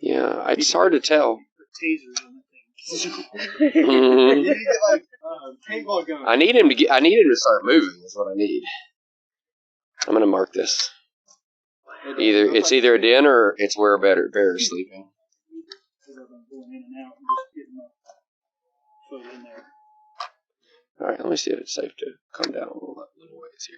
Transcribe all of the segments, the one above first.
Yeah, it's hard to tell. Tasers on the thing. You need to get like paintball gun. I need him to start moving. Is what I need. I'm gonna mark this. It's either a den or it's where a bear is sleeping. All right, let me see if it's safe to come down a little ways here.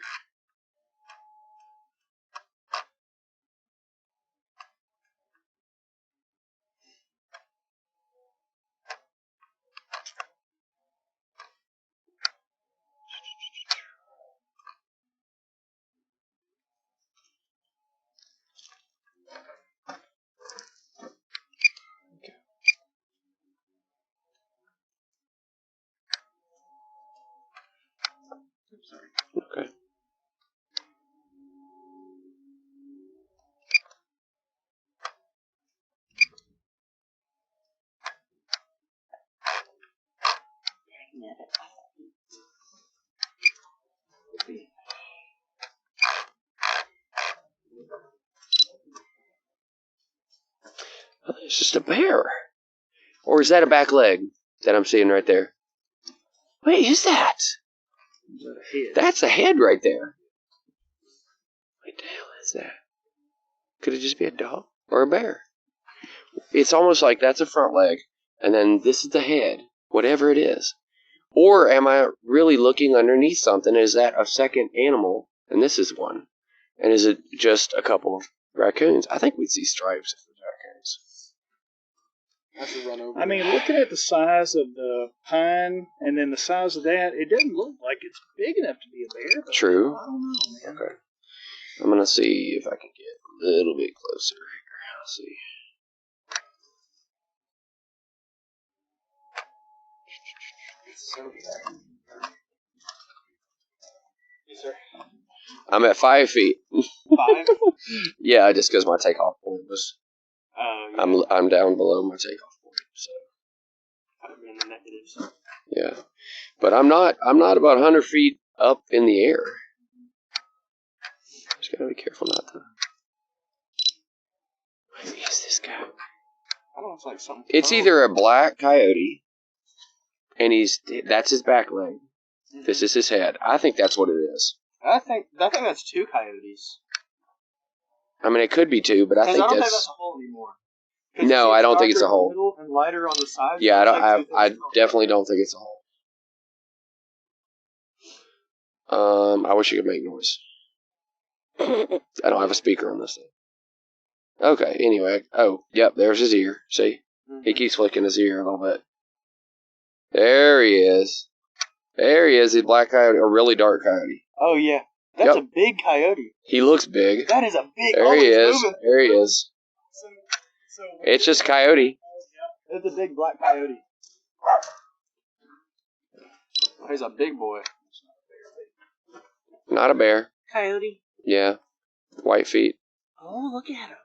Okay. It's just a bear. Or is that a back leg that I'm seeing right there? What is that? That's a head right there. What the hell is that? Could it just be a dog or a bear? It's almost like that's a front leg, and then this is the head, whatever it is. Or am I really looking underneath something? Is that a second animal, and this is one? And is it just a couple of raccoons? I think we'd see stripes if it was raccoons. I mean, looking at the size of the pine and then the size of that, it doesn't look like it's big enough to be a bear. But True. I don't know, man. Okay. I'm going to see if I can get a little bit closer here. Let's see. Yes, sir. I'm at 5 feet. 5? Yeah, just because my takeoff point was. Yeah. I'm down below my takeoff point, so. I'm in the negatives. Yeah, but I'm not about 100 feet up in the air. Just gotta be careful not to. What is this guy? I don't know. It's like something. It's either a black coyote, and that's his back leg. Mm-hmm. This is his head. I think that's what it is. I think that's 2 coyotes. I mean, it could be 2, but I think I don't think that's a hole anymore. No, I don't think it's a hole. And lighter on the sides. Yeah, I definitely don't think it's a hole. I wish you could make noise. I don't have a speaker on this thing. Okay, anyway. Oh, yep, there's his ear. See? Mm-hmm. He keeps flicking his ear a little bit. There he is. There he is, the black coyote, a really dark coyote. Oh, yeah. That's a big coyote. He looks big. That is a big... There he is. Moving. There he is. It's just coyote. It's a big black coyote. He's a big boy. Not a bear. Coyote? Yeah. White feet. Oh, look at him.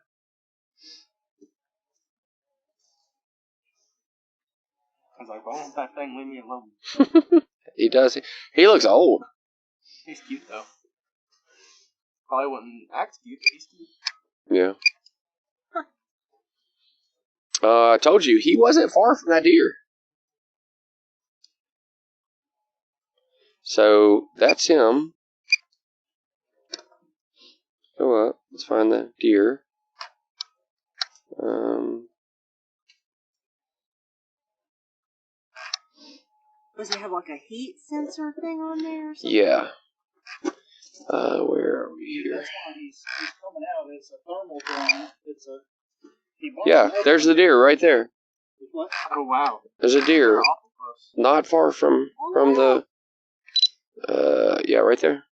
I was like, why won't that thing leave me alone? He does. He looks old. He's cute, though. Probably wouldn't act cute, but he's cute. Yeah. I told you, he wasn't far from that deer. So, that's him. Go up. Let's find the deer. Does it have like a heat sensor thing on there or something? Yeah. Where are we here? That's why he's coming out. It's a thermal drone. Yeah, there's the deer right there. What? Oh, wow. There's a deer not far from the... yeah, right there.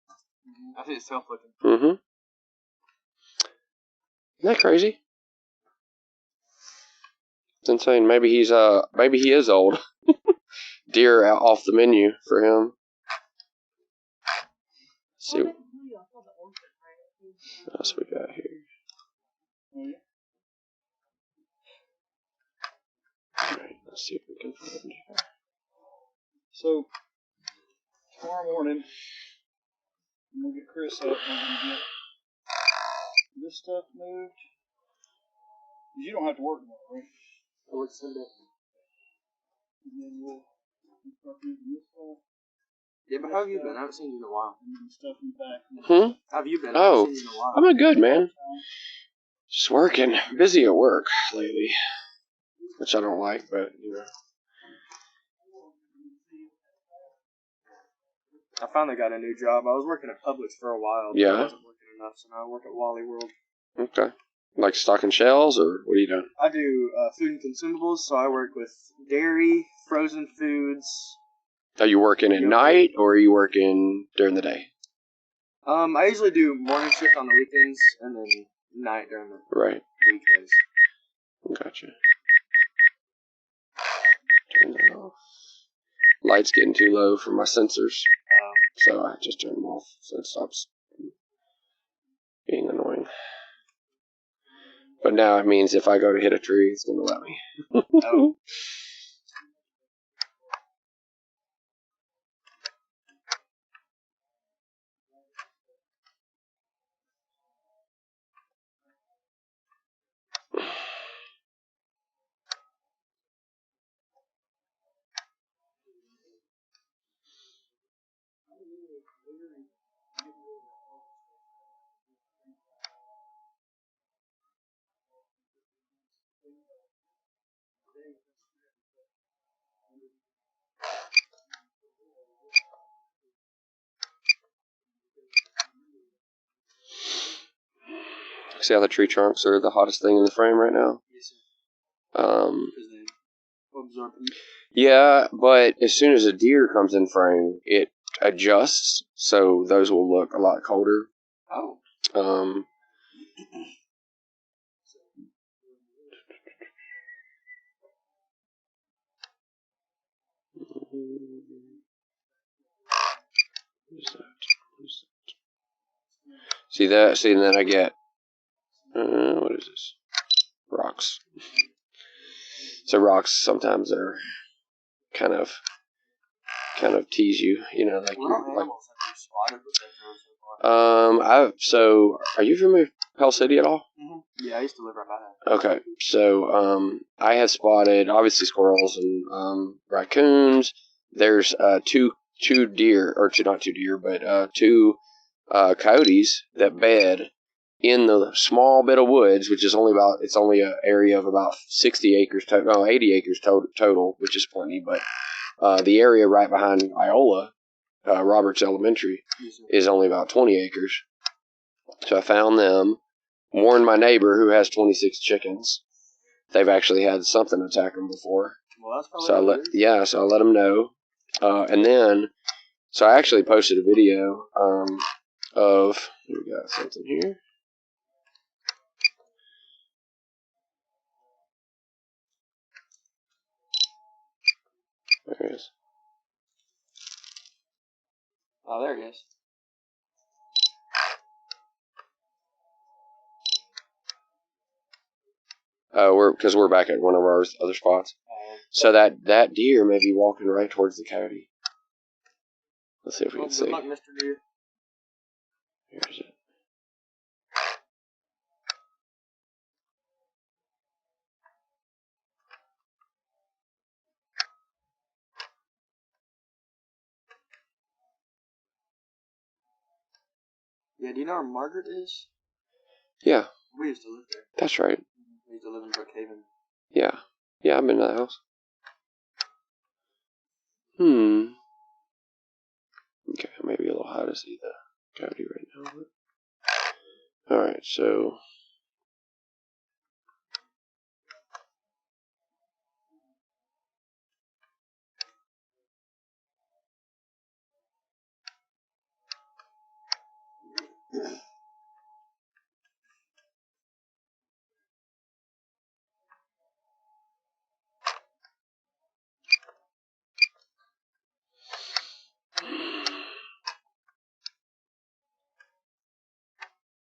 I see it's self-looking. Mm-hmm. Isn't that crazy? It's insane. Maybe he is old. Deer out off the menu for him. Let's see what else we got here. Alright, let's see if we can find here. So, tomorrow morning, I'm going to get Chris up and I'm going to get this stuff moved. You don't have to work tomorrow, right? I work Sunday. And then we'll start using this stuff. Yeah, but how have you been? I haven't seen you in a while. And then the stuff in the back. How have you been? I Oh, haven't seen you in a while. I've been good, man. Just working. Busy at work lately. Which I don't like, but, you know. I finally got a new job. I was working at Publix for a while, but Yeah. I wasn't working enough, so now I work at Wally World. Okay. Like stocking shelves, or what are you doing? I do food and consumables, so I work with dairy, frozen foods. Are you working at night, or are you working during the day? I usually do morning shift on the weekends, and then night during the weekdays. Gotcha. Turn that off. Light's getting too low for my sensors, so I just turn them off so it stops being annoying. But now it means if I go to hit a tree, it's going to let me. Oh. See how the tree trunks are the hottest thing in the frame right now? Yes, sir. Because they absorb heat. Yeah, but as soon as a deer comes in frame, it adjusts, so those will look a lot colder. Oh. See that? See, and then I get, what is this? Rocks. So rocks sometimes are kind of tease you, you know, like What you like. animals have you spotted with that drone so far? So are you familiar with Pell City at all? Mm-hmm. Yeah, I used to live right by that. Okay, so I have spotted obviously squirrels and raccoons. There's two deer, or not two deer, but two coyotes that bed in the small bit of woods, which is only an area of about 60 acres, 80 acres total, which is plenty. But the area right behind Iola, Roberts Elementary, is only about 20 acres. So I found them, warned my neighbor who has 26 chickens. They've actually had something attack them before. Well, that's probably so I let them know. And then, so I actually posted a video of, we got something here. There it is. Oh, there it is. Because we're back at one of our other spots. So that deer may be walking right towards the coyote. Let's see if we can see. Good luck, Mr. Deer. Here's it. Yeah, do you know where Margaret is? Yeah. We used to live there. That's right. We used to live in Brookhaven. Yeah. Yeah, I've been to that house. Okay, maybe a little hard to see the coyote right now. But... Alright, so...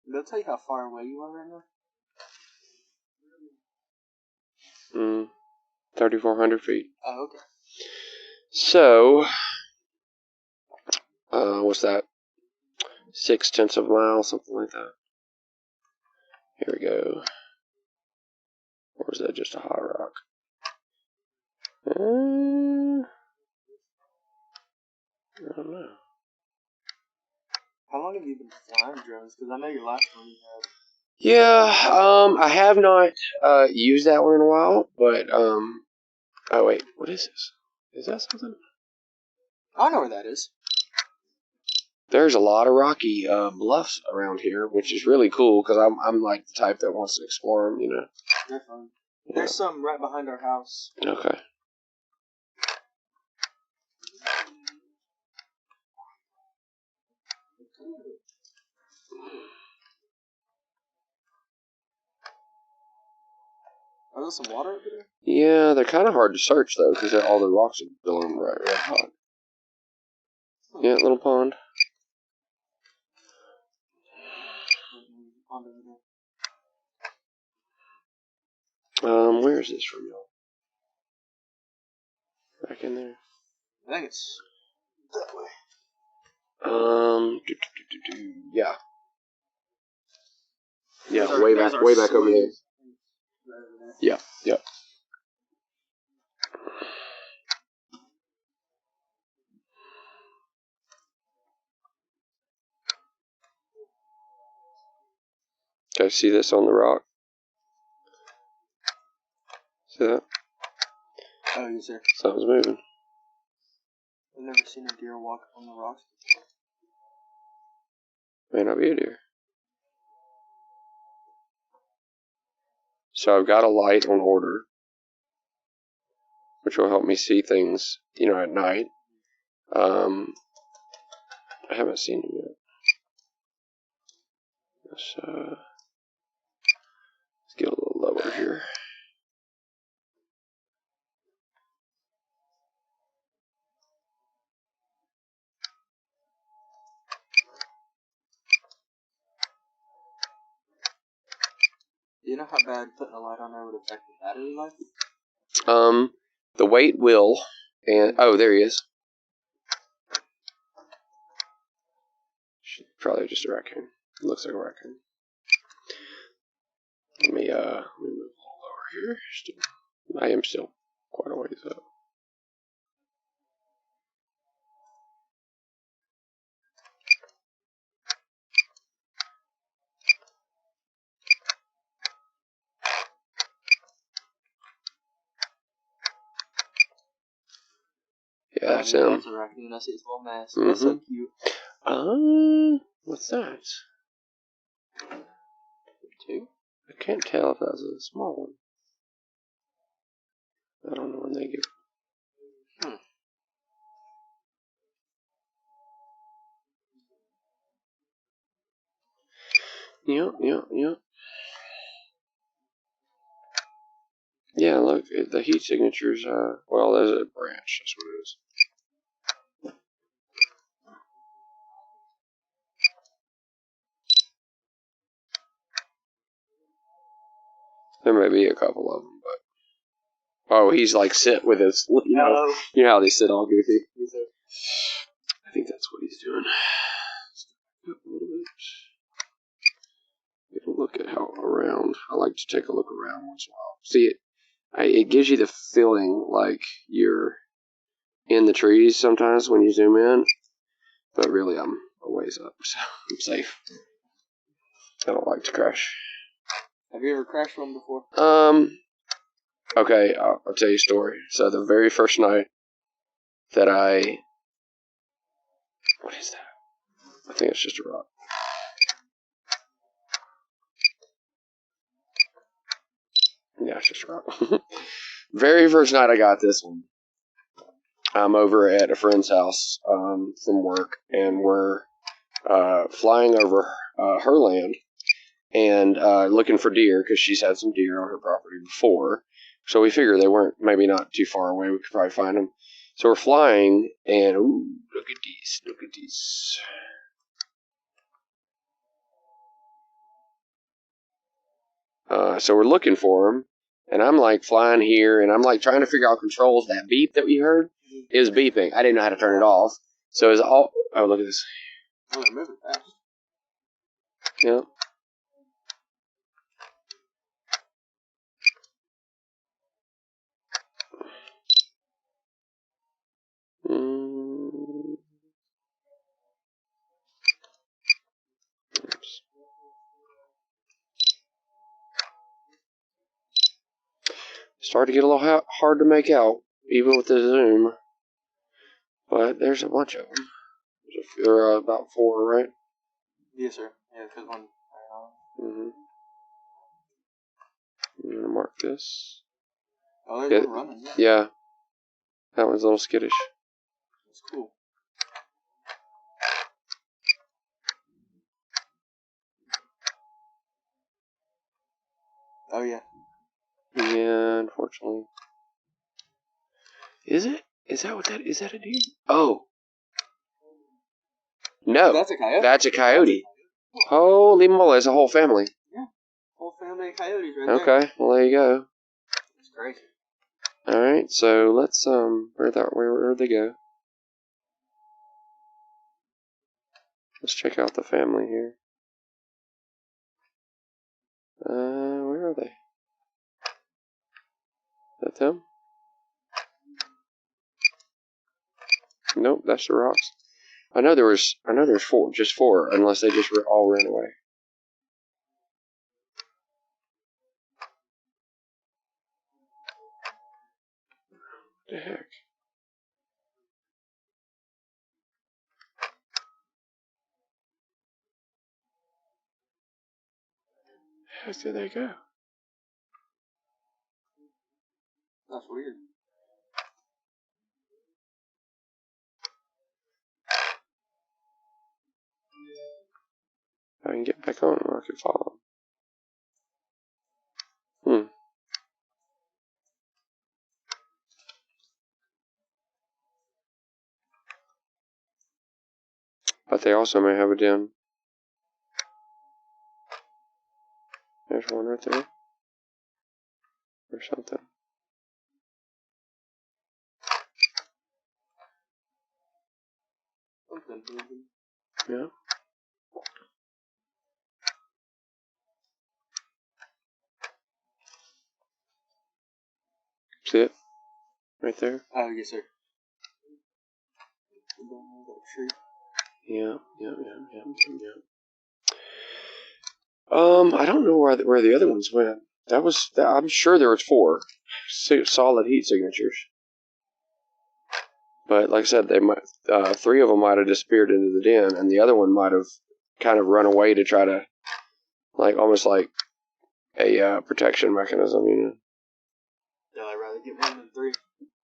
Did I tell you how far away you are right now? 3,400 feet. Oh, okay. So, what's that? 0.6 of a mile, something like that. Here we go. Or is that just a hot rock? I don't know. How long have you been flying drones? Because I know your last one you had. Yeah, I have not used that one in a while, but oh wait, what is this? Is that something? I know where that is. There's a lot of rocky bluffs around here, which is really cool because I'm like the type that wants to explore them, you know. They're fun. Yeah. There's some right behind our house. Okay. Are there some water over there? Yeah, they're kind of hard to search though because all the rocks are glowing red hot. Yeah, little pond. Where is this from, y'all? Back in there. I think it's that way. Yeah. Yeah, There's way our back over there. Yeah, yeah. Guys, see this on the rock? See that? Oh, yes, sir. Something's moving. I've never seen a deer walk on the rocks before. May not be a deer. So I've got a light on order, which will help me see things, you know, at night. I haven't seen him yet. Let's get a little lower here. Do you know how bad putting a light on there would affect the battery life? The weight will, and oh, there he is. Probably just a raccoon. Looks like a raccoon. Let me move a little lower here. I am still quite a ways up. Yeah, that's him. That's a raccoon. I see his little mask. That's so cute. What's that? Two? I can't tell if that's a small one. I don't know when they give. Yep. Yeah, look, the heat signatures, well, there's a branch, that's what it is. There may be a couple of them, but... Oh, he's like sit with his, you know how they sit all goofy. I think that's what he's doing. A little bit. Get a look at how around. I like to take a look around once in a while. See it. It gives you the feeling like you're in the trees sometimes when you zoom in, but really I'm a ways up, so I'm safe. I don't like to crash. Have you ever crashed one before? Okay, I'll tell you a story. So the very first night that what is that? I think it's just a rock. Yeah, it's just a rock. Very first night I got this one. I'm over at a friend's house from work, and we're flying over her land and looking for deer because she's had some deer on her property before. So we figured they weren't maybe not too far away. We could probably find them. So we're flying, and ooh, look at these. Look at these. So we're looking for them, and I'm like flying here, and I'm like trying to figure out controls. That beep that we heard is beeping. I didn't know how to turn it off. So it's all. Oh, look at this. Oh, they're moving fast. Yeah. starting to get a little hard to make out, even with the zoom. But there's a bunch of them. There are about 4, right? Yes, sir. Yeah, because one. Mm-hmm. I'm gonna mark this. Oh, there's one running. Yeah. That one's a little skittish. That's cool. Oh, yeah. Yeah, unfortunately. Is it? Is that what that is? That a deer? Oh. No. That's a coyote. That's a coyote. Holy moly, it's a whole family. Yeah. Whole family of coyotes right there. Okay, well there you go. It's crazy. Alright, so let's where'd they go? Let's check out the family here. Where are they? Is that them? Nope, that's the rocks. I know there's 4, just 4, unless they just all ran away. What the heck? How did they go? That's weird. I can get back on or I can follow them. But they also may have a den. There's one right there. Or something. Yeah. See it? Right there? Oh, yes, sir. Yeah. I don't know where the other ones went. I'm sure there was 4 solid heat signatures. But like I said, they might 3 of them might have disappeared into the den, and the other one might have kind of run away to try to, like, almost like a protection mechanism, you know. Yeah, I'd rather get 1 than 3.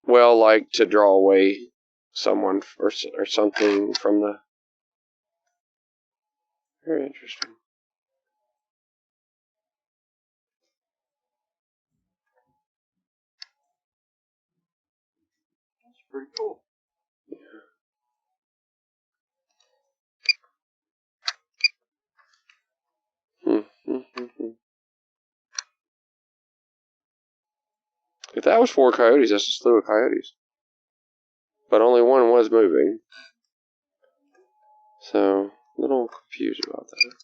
Well, like to draw away someone or something from the. Very interesting. That's pretty cool. If that was 4 coyotes, that's a slew of coyotes. But only one was moving. So, a little confused about that.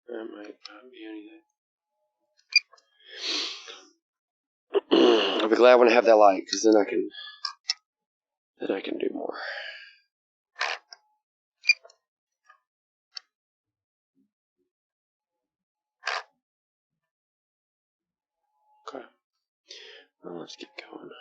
That might not be anything. I'll be glad when I have that light, because then I can do more. Okay. Well, let's get going.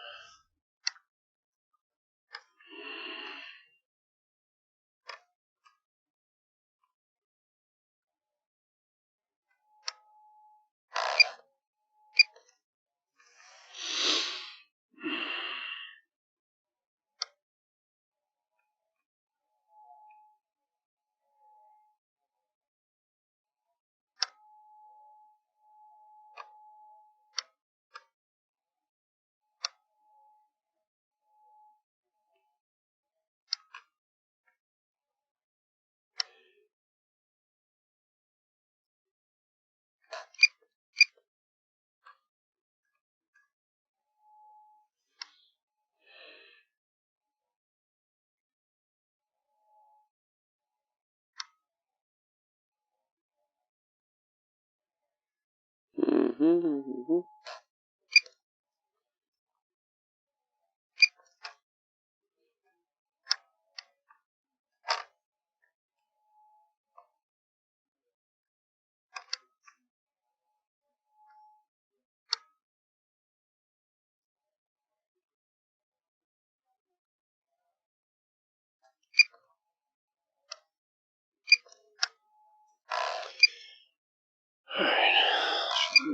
Alright.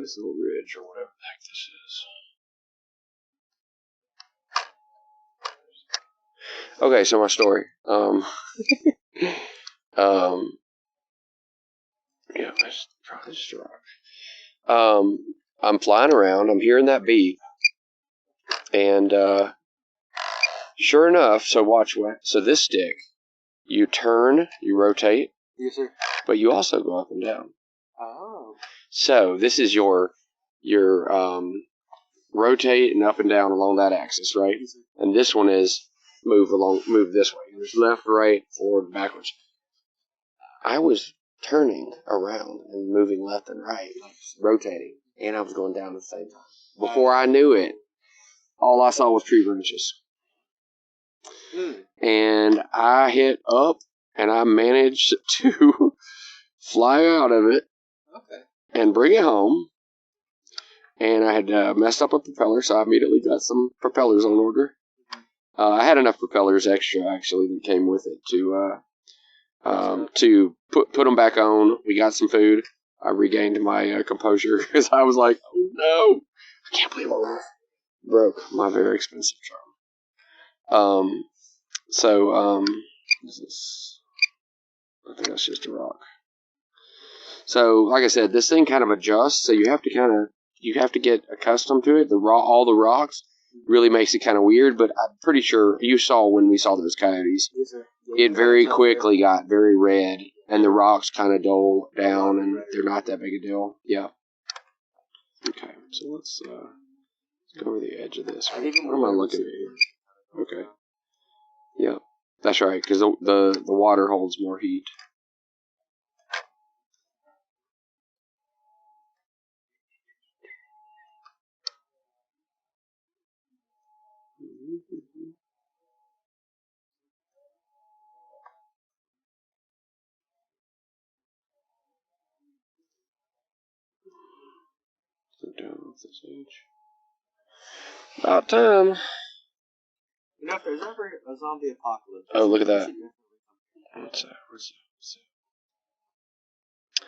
This little ridge or whatever the heck this is. Okay, so my story. Yeah, that's probably just a rock. I'm flying around, I'm hearing that beep, and sure enough, so watch what. So this stick, you turn, you rotate. Yes, sir. But you also go up and down. Oh. So this is your rotate and up and down along that axis, right? Yes, sir. And this one is move this way. There's left, right, forward, backwards. I was turning around and moving left and right, like rotating, and I was going down at the same time. Before I knew it, all I saw was tree branches. And I hit up, and I managed to fly out of it and bring it home. And I had messed up a propeller, so I immediately got some propellers on order. I had enough propellers extra, actually, that came with it to put them back on. We got some food. I regained my composure because I was like, oh no, I can't believe I broke my very expensive charm. This is, I think that's just a rock. So, like I said, this thing kind of adjusts, so you have to get accustomed to it. All the rocks really makes it kind of weird, but I'm pretty sure you saw when we saw those coyotes. Yes, sir. It very quickly got very red, and the rocks kind of dull down, and they're not that big a deal. Yeah. Okay, so let's go over the edge of this. What am I looking at here? Okay. Yeah, that's right, because the water holds more heat. Down off this edge. About time. You know, if there's ever a zombie apocalypse. Oh, look at that. What's that?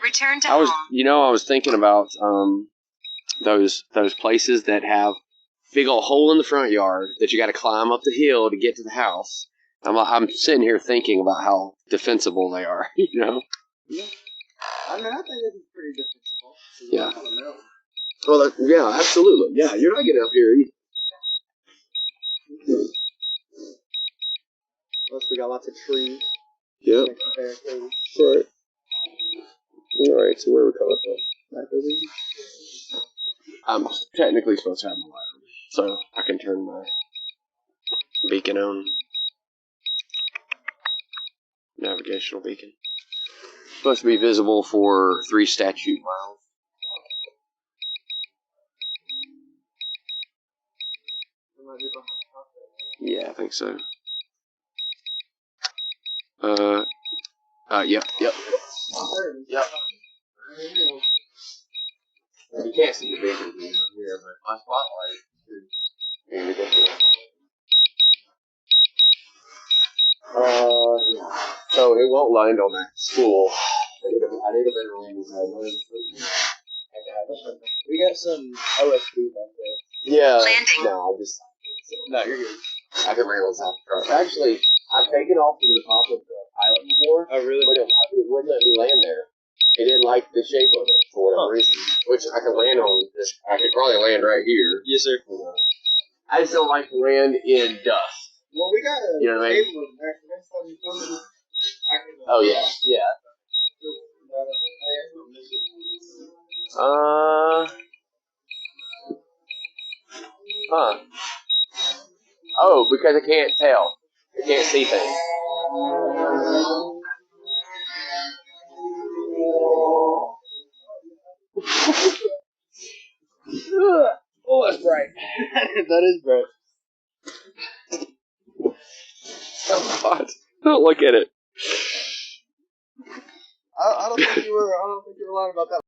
Return to home. I was thinking about those places that have big old hole in the front yard that you got to climb up the hill to get to the house. I'm sitting here thinking about how defensible they are. You know. Yeah. I mean, I think this is pretty defensible. Yeah. Well, yeah, absolutely. Yeah, you're not getting up here either. Plus, we got lots of trees. Yep. Right. Alright, so where are we coming from? Back over here? I'm technically supposed to have my light on, so I can turn my beacon on. Navigational beacon. Supposed to be visible for 3 statute miles. Yeah, I think so. Yep. Yep. You can't see the beacon from here, but my spotlight is ridiculous. Yeah. So it won't land on that spool. I need a better landing side. We got some OSB back there. Yeah. Landing. No, you're good. I can wriggle this out the truck. Actually, I've taken off from the top of the pilot before. Oh, really? But it wouldn't let me land there. It didn't like the shape of it for whatever reason. Which I could land on this. I could probably land right here. Yes, sir. I just don't like to land in dust. Well, we got a table back next time you come. Oh, yeah. Yeah. Huh. Oh, because I can't tell. I can't see things. bright. That is bright. Oh, God. Don't look at it. I don't think you were lying about that.